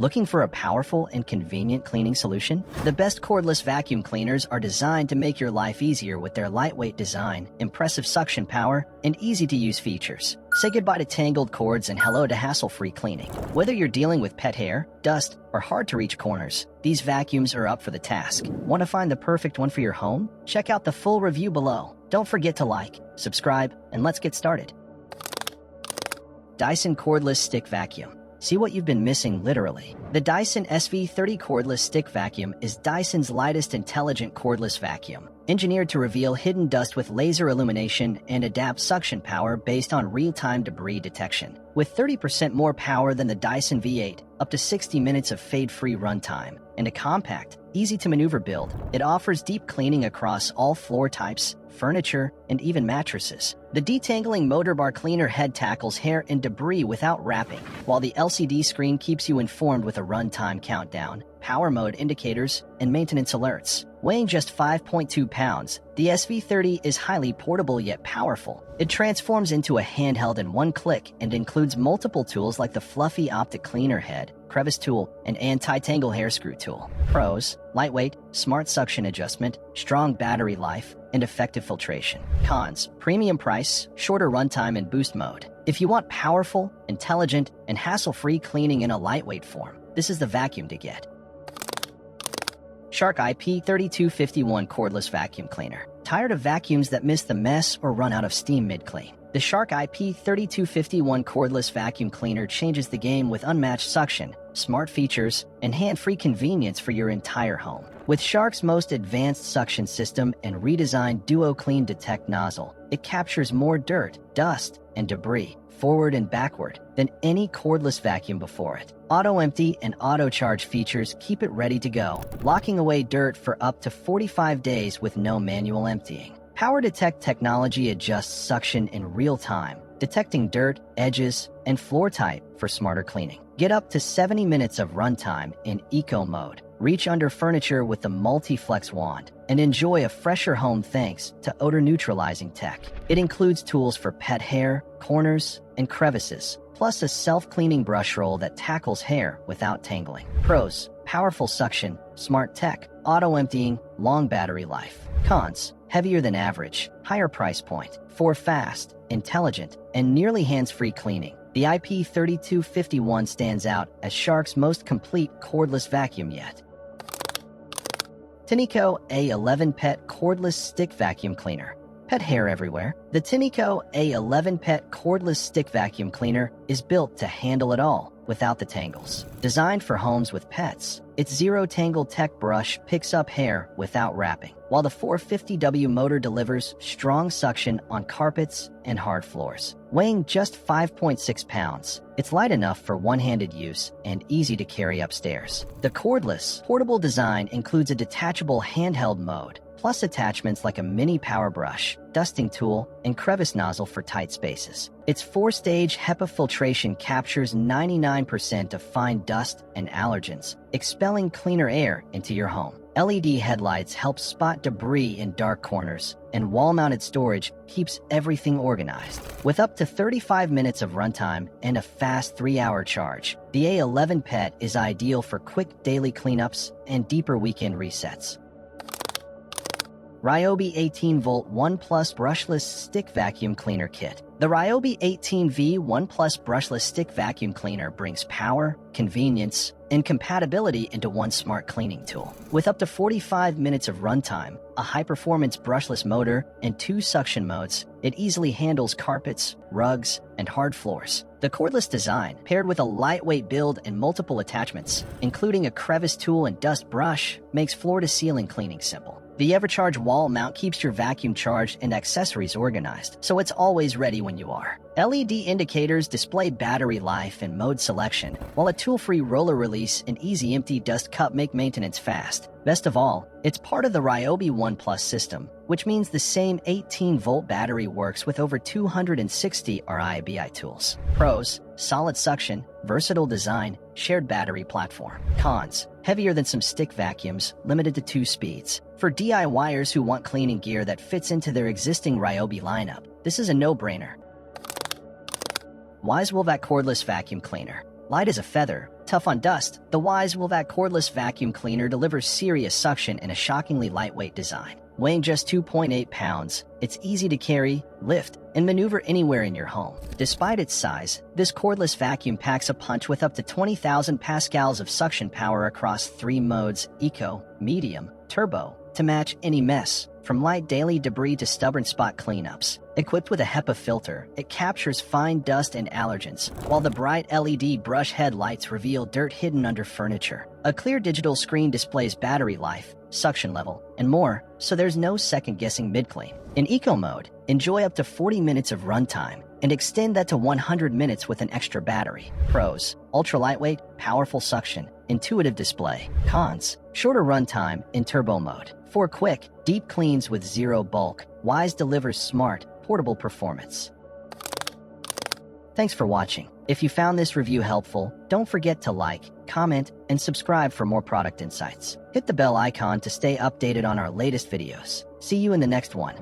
Looking for a powerful and convenient cleaning solution? The best cordless vacuum cleaners are designed to make your life easier with their lightweight design, impressive suction power, and easy-to-use features. Say goodbye to tangled cords and hello to hassle-free cleaning. Whether you're dealing with pet hair, dust, or hard-to-reach corners, these vacuums are up for the task. Want to find the perfect one for your home? Check out the full review below. Don't forget to like, subscribe, and let's get started. Dyson Cordless Stick Vacuum. See what you've been missing, literally. The Dyson SV30 Cordless Stick Vacuum is Dyson's lightest intelligent cordless vacuum, engineered to reveal hidden dust with laser illumination and adapt suction power based on real-time debris detection. With 30% more power than the Dyson V8, up to 60 minutes of fade-free runtime, and a compact, easy-to-maneuver build, it offers deep cleaning across all floor types, furniture, and even mattresses. The detangling motor bar cleaner head tackles hair and debris without wrapping, while the LCD screen keeps you informed with a runtime countdown, power mode indicators, and maintenance alerts. Weighing just 5.2 pounds, the SV30 is highly portable yet powerful. It transforms into a handheld in one click and includes multiple tools like the fluffy optic cleaner head, crevice tool, and anti-tangle hair screw tool. Pros: lightweight, smart suction adjustment, strong battery life, and effective filtration. Cons: premium price, shorter runtime, and boost mode. If you want powerful, intelligent, and hassle-free cleaning in a lightweight form, this is the vacuum to get. Shark IP3251 Cordless Vacuum Cleaner. Tired of vacuums that miss the mess or run out of steam mid-clean? The Shark IP3251 Cordless Vacuum Cleaner changes the game with unmatched suction, smart features, and hand-free convenience for your entire home. With Shark's most advanced suction system and redesigned Duo Clean Detect nozzle, it captures more dirt, dust, and debris, forward and backward, than any cordless vacuum before it. Auto-empty and auto-charge features keep it ready to go, locking away dirt for up to 45 days with no manual emptying. Power Detect technology adjusts suction in real time, detecting dirt, edges, and floor type for smarter cleaning. Get up to 70 minutes of runtime in eco mode. Reach under furniture with the multi-flex wand, and enjoy a fresher home thanks to odor-neutralizing tech. It includes tools for pet hair, corners, and crevices, plus a self-cleaning brush roll that tackles hair without tangling. Pros: powerful suction, smart tech, auto-emptying, long battery life. Cons: heavier than average, higher price point, for fast, intelligent, and nearly hands-free cleaning. The IP3251 stands out as Shark's most complete cordless vacuum yet. Tineco A11 Pet Cordless Stick Vacuum Cleaner. Pet hair everywhere? The Tineco A11 Pet Cordless Stick Vacuum Cleaner is built to handle it all without the tangles. Designed for homes with pets, its zero-tangle tech brush picks up hair without wrapping, while the 450W motor delivers strong suction on carpets and hard floors. Weighing just 5.6 pounds, it's light enough for one-handed use and easy to carry upstairs. The cordless, portable design includes a detachable handheld mode, plus attachments like a mini power brush, dusting tool, and crevice nozzle for tight spaces. Its 4-stage HEPA filtration captures 99% of fine dust and allergens, expelling cleaner air into your home. LED headlights help spot debris in dark corners, and wall-mounted storage keeps everything organized. With up to 35 minutes of runtime and a fast 3-hour charge, the A11 Pet is ideal for quick daily cleanups and deeper weekend resets. Ryobi 18V 1 Plus Brushless Stick Vacuum Cleaner Kit. The Ryobi 18V 1 Plus Brushless Stick Vacuum Cleaner brings power, convenience, and compatibility into one smart cleaning tool. With up to 45 minutes of runtime, a high-performance brushless motor, and 2 suction modes, it easily handles carpets, rugs, and hard floors. The cordless design, paired with a lightweight build and multiple attachments, including a crevice tool and dust brush, makes floor-to-ceiling cleaning simple. The EverCharge wall mount keeps your vacuum charged and accessories organized, so it's always ready when you are. LED indicators display battery life and mode selection, while a tool-free roller release and easy empty dust cup make maintenance fast. Best of all, it's part of the Ryobi 1 Plus system, which means the same 18-volt battery works with over 260 RIBI tools. Pros: solid suction, versatile design, shared battery platform. Cons: heavier than some stick vacuums, limited to 2 speeds. For DIYers who want cleaning gear that fits into their existing Ryobi lineup, this is a no-brainer. Wise Wolvac Cordless Vacuum Cleaner. Light as a feather, Tough on dust, the Wise Willvac cordless vacuum cleaner delivers serious suction in a shockingly lightweight design. Weighing just 2.8 pounds, it's easy to carry, lift, and maneuver anywhere in your home. Despite its size, this cordless vacuum packs a punch with up to 20,000 pascals of suction power across 3 modes: eco, medium, turbo, to match any mess, from light daily debris to stubborn spot cleanups. Equipped with a HEPA filter, it captures fine dust and allergens, while the bright LED brush headlights reveal dirt hidden under furniture. A clear digital screen displays battery life, suction level, and more, so there's no second-guessing mid-clean. In eco mode, enjoy up to 40 minutes of runtime, and extend that to 100 minutes with an extra battery. Pros: ultra lightweight, powerful suction, intuitive display. Cons: shorter runtime in turbo mode. For quick, deep cleans with zero bulk, Wise delivers smart, portable performance. Thanks for watching. If you found this review helpful, don't forget to like, comment, and subscribe for more product insights. Hit the bell icon to stay updated on our latest videos. See you in the next one.